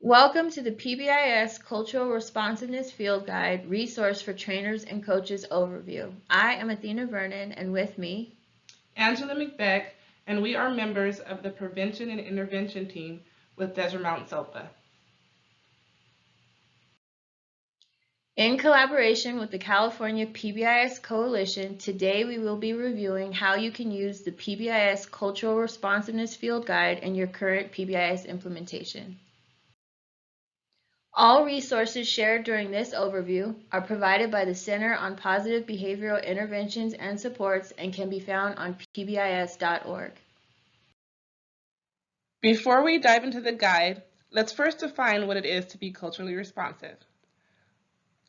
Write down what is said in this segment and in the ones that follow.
Welcome to the PBIS Cultural Responsiveness Field Guide resource for trainers and coaches overview. I am Athena Vernon, and with me, Angela McBeck, and we are members of the Prevention and Intervention team with Desert Mountain SOPA. in collaboration with the California PBIS Coalition, today we will be reviewing how you can use the PBIS Cultural Responsiveness Field Guide in your current PBIS implementation. All resources shared during this overview are provided by the Center on Positive Behavioral Interventions and Supports and can be found on pbis.org. Before we dive into the guide, let's first define what it is to be culturally responsive.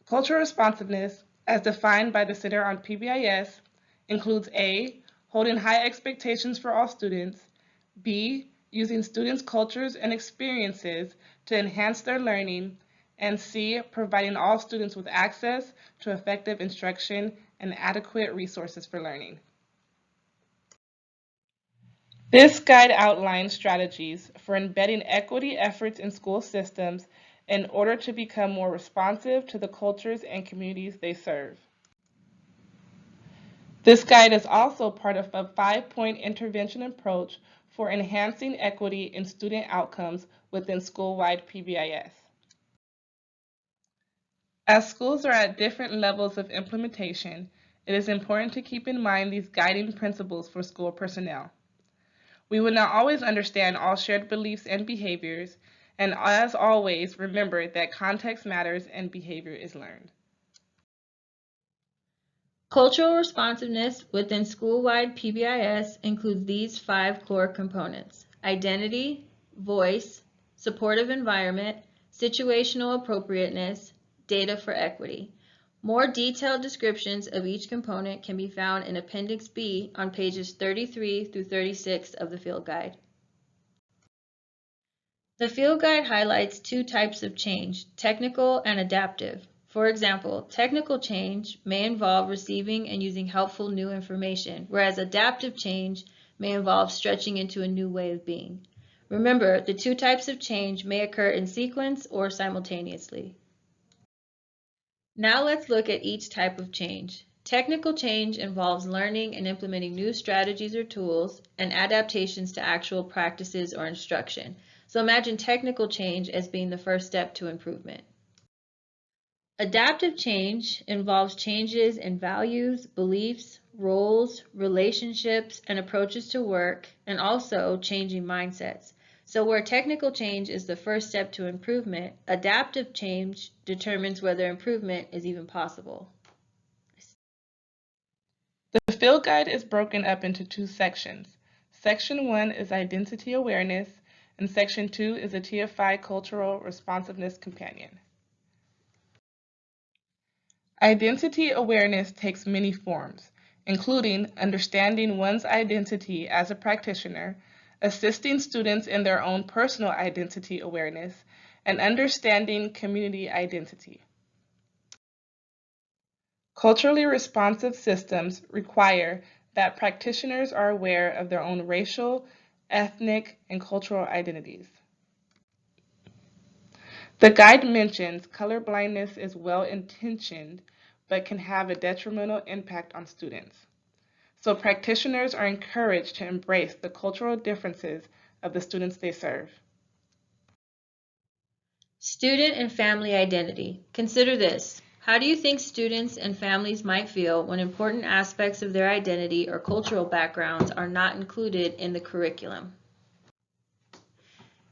Cultural responsiveness, as defined by the Center on PBIS, includes A, holding high expectations for all students, B, using students' cultures and experiences to enhance their learning, and C, providing all students with access to effective instruction and adequate resources for learning. This guide outlines strategies for embedding equity efforts in school systems in order to become more responsive to the cultures and communities they serve. This guide is also part of a 5-point intervention approach for enhancing equity in student outcomes within school-wide PBIS. As schools are at different levels of implementation, it is important to keep in mind these guiding principles for school personnel. We will not always understand all shared beliefs and behaviors, and as always, remember that context matters and behavior is learned. Cultural responsiveness within school-wide PBIS includes these 5 core components: identity, voice, supportive environment, situational appropriateness, data for equity. More detailed descriptions of each component can be found in Appendix B on pages 33 through 36 of the field guide. The field guide highlights 2 types of change, technical and adaptive. For example, technical change may involve receiving and using helpful new information, whereas adaptive change may involve stretching into a new way of being. Remember, the 2 types of change may occur in sequence or simultaneously. Now let's look at each type of change. Technical change involves learning and implementing new strategies or tools and adaptations to actual practices or instruction. So imagine technical change as being the first step to improvement. Adaptive change involves changes in values, beliefs, roles, relationships, and approaches to work, and also changing mindsets. So where technical change is the first step to improvement, adaptive change determines whether improvement is even possible. The field guide is broken up into 2 sections. Section 1 is Identity Awareness, and Section 2 is a TFI Cultural Responsiveness Companion. Identity awareness takes many forms, including understanding one's identity as a practitioner, assisting students in their own personal identity awareness, and understanding community identity. Culturally responsive systems require that practitioners are aware of their own racial, ethnic, and cultural identities. The guide mentions colorblindness is well-intentioned but can have a detrimental impact on students. So practitioners are encouraged to embrace the cultural differences of the students they serve. Student and family identity. Consider this. How do you think students and families might feel when important aspects of their identity or cultural backgrounds are not included in the curriculum?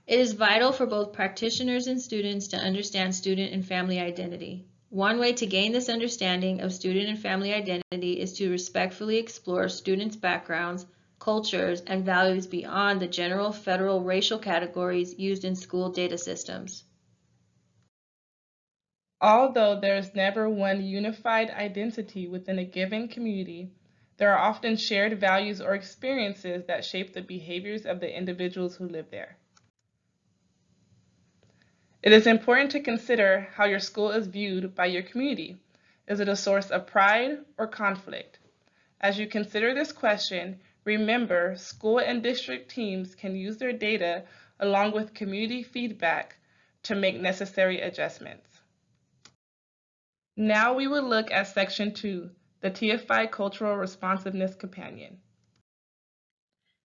It is vital for both practitioners and students to understand student and family identity. One way to gain this understanding of student and family identity is to respectfully explore students' backgrounds, cultures, and values beyond the general federal racial categories used in school data systems. Although there is never one unified identity within a given community, there are often shared values or experiences that shape the behaviors of the individuals who live there. It is important to consider how your school is viewed by your community. Is it a source of pride or conflict? As you consider this question, remember school and district teams can use their data along with community feedback to make necessary adjustments. Now we will look at Section 2, the TFI Cultural Responsiveness Companion.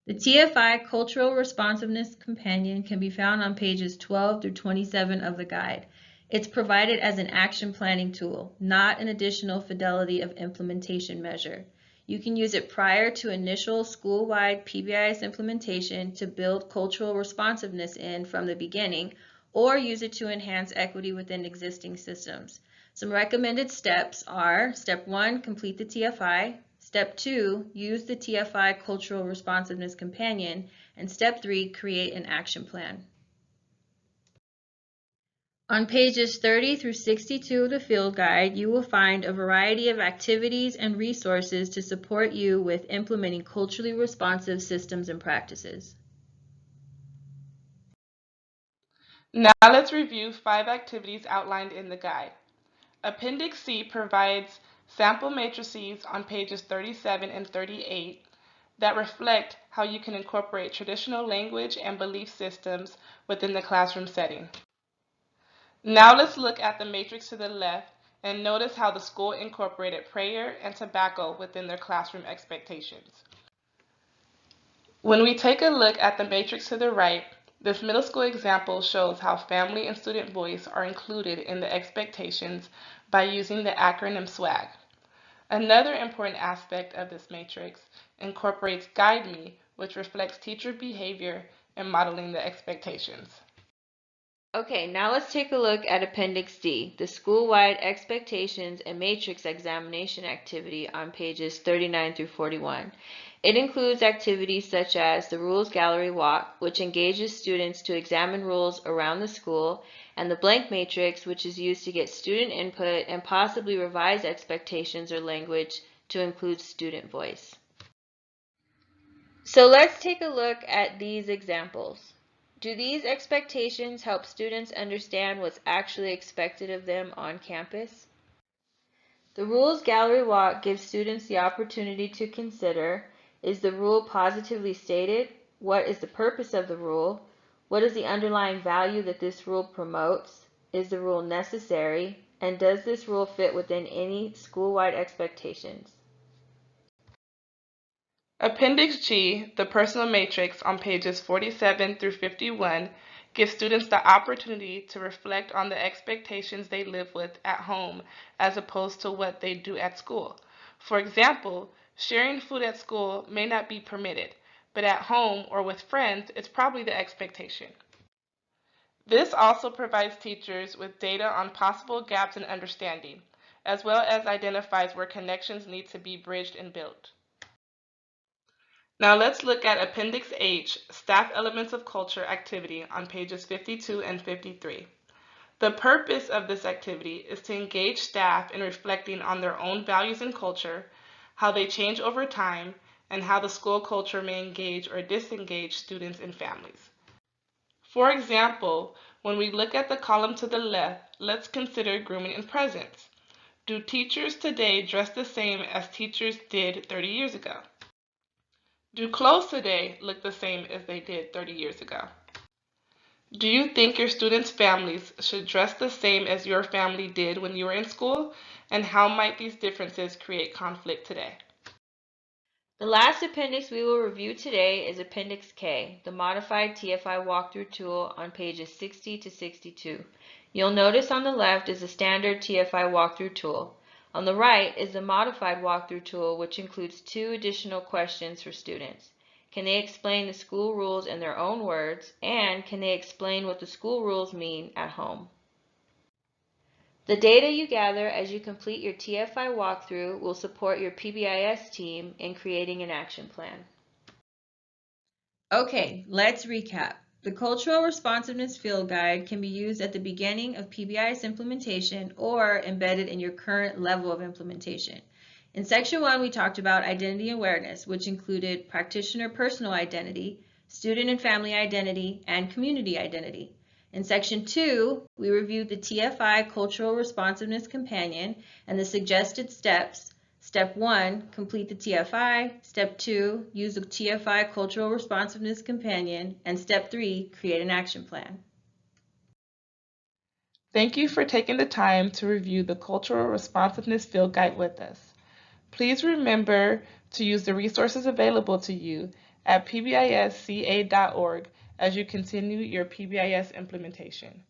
The TFI Cultural Responsiveness Companion can be found on pages 12 through 27 of the guide. It's provided as an action planning tool, not an additional fidelity of implementation measure. You can use it prior to initial school-wide PBIS implementation to build cultural responsiveness in from the beginning, or use it to enhance equity within existing systems. Some recommended steps are: Step 1, complete the TFI. Step 2, use the TFI Cultural Responsiveness Companion. And Step 3, create an action plan. On pages 30 through 62 of the field guide, you will find a variety of activities and resources to support you with implementing culturally responsive systems and practices. Now let's review 5 activities outlined in the guide. Appendix C provides sample matrices on pages 37 and 38 that reflect how you can incorporate traditional language and belief systems within the classroom setting. Now let's look at the matrix to the left and notice how the school incorporated prayer and tobacco within their classroom expectations. When we take a look at the matrix to the right, this middle school example shows how family and student voice are included in the expectations by using the acronym SWAG. Another important aspect of this matrix incorporates Guide Me, which reflects teacher behavior and modeling the expectations. Okay, now let's take a look at Appendix D, the school-wide expectations and matrix examination activity on pages 39 through 41. It includes activities such as the Rules Gallery Walk, which engages students to examine rules around the school, and the blank matrix, which is used to get student input and possibly revise expectations or language to include student voice. So let's take a look at these examples. Do these expectations help students understand what's actually expected of them on campus? The Rules Gallery Walk gives students the opportunity to consider: is the rule positively stated? What is the purpose of the rule? What is the underlying value that this rule promotes? Is the rule necessary? And does this rule fit within any school-wide expectations? Appendix G, the personal matrix on pages 47 through 51, gives students the opportunity to reflect on the expectations they live with at home as opposed to what they do at school. For example, sharing food at school may not be permitted, but at home or with friends, it's probably the expectation. This also provides teachers with data on possible gaps in understanding, as well as identifies where connections need to be bridged and built. Now let's look at Appendix H, Staff Elements of Culture activity on pages 52 and 53. The purpose of this activity is to engage staff in reflecting on their own values and culture, how they change over time, and how the school culture may engage or disengage students and families. For example, when we look at the column to the left, let's consider grooming and presence. Do teachers today dress the same as teachers did 30 years ago? Do clothes today look the same as they did 30 years ago? Do you think your students' families should dress the same as your family did when you were in school? And how might these differences create conflict today? The last appendix we will review today is Appendix K, the modified TFI walkthrough tool on pages 60 to 62. You'll notice on the left is the standard TFI walkthrough tool. On the right is the modified walkthrough tool, which includes 2 additional questions for students. Can they explain the school rules in their own words, and can they explain what the school rules mean at home? The data you gather as you complete your TFI walkthrough will support your PBIS team in creating an action plan. Okay, let's recap. The Cultural Responsiveness Field Guide can be used at the beginning of PBIS implementation or embedded in your current level of implementation. In Section 1, we talked about identity awareness, which included practitioner personal identity, student and family identity, and community identity. In Section 2, we reviewed the TFI Cultural Responsiveness Companion and the suggested steps. Step 1, complete the TFI. Step 2, use the TFI Cultural Responsiveness Companion. And Step 3, create an action plan. Thank you for taking the time to review the Cultural Responsiveness Field Guide with us. Please remember to use the resources available to you at pbisca.org as you continue your PBIS implementation.